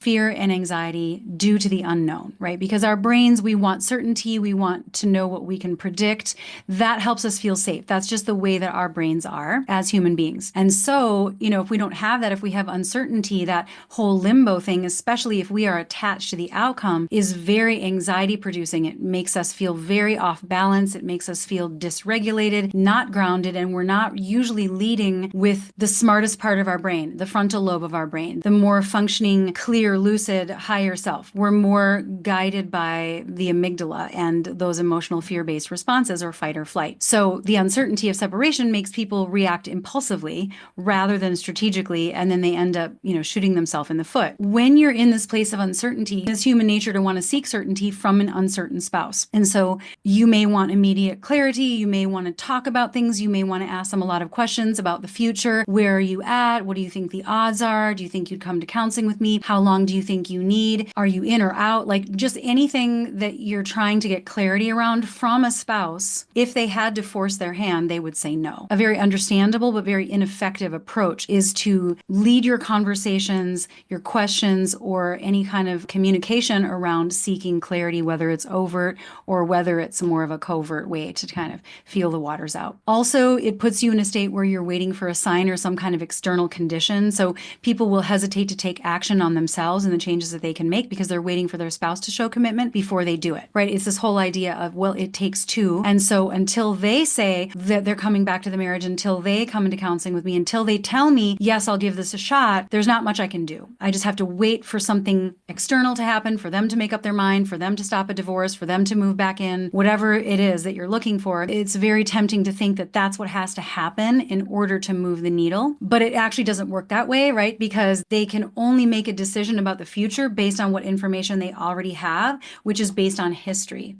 fear and anxiety due to the unknown, right? Because our brains, we want certainty, we want to know what we can predict. That helps us feel safe. That's just the way that our brains are as human beings. And so, if we don't have that, if we have uncertainty, that whole limbo thing, especially if we are attached to the outcome, is very anxiety producing. It makes us feel very off balance. It makes us feel dysregulated, not grounded, and we're not usually leading with the smartest part of our brain, the frontal lobe of our brain, the more functioning, clear, lucid, higher self. We're more guided by the amygdala and those emotional fear-based responses or fight or flight. So the uncertainty of separation makes people react impulsively rather than strategically, and then they end up, shooting themselves in the foot. When you're in this place of uncertainty, it's human nature to want to seek certainty from an uncertain spouse. And so you may want immediate clarity. You may want to talk about things. You may want to ask them a lot of questions about the future. Where are you at? What do you think the odds are? Do you think you'd come to counseling with me? How long do you think you need? Are you in or out? Like just anything that you're trying to get clarity around from a spouse. If they had to force their hand, they would say no. A very understandable but very ineffective approach is to lead your conversations, your questions, or any kind of communication around seeking clarity, whether it's overt or whether it's more of a covert way to kind of feel the waters out. Also, it puts you in a state where you're waiting for a sign or some kind of external condition. So people will hesitate to take action on themselves and the changes that they can make because they're waiting for their spouse to show commitment before they do it, right? It's this whole idea of, well, it takes two. And so until they say that they're coming back to the marriage, until they come into counseling with me, until they tell me, yes, I'll give this a shot, there's not much I can do. I just have to wait for something external to happen, for them to make up their mind, for them to stop a divorce, for them to move back in, whatever it is that you're looking for. It's very tempting to think that that's what has to happen in order to move the needle. But it actually doesn't work that way, right? Because they can only make a decision about the future based on what information they already have, which is based on history.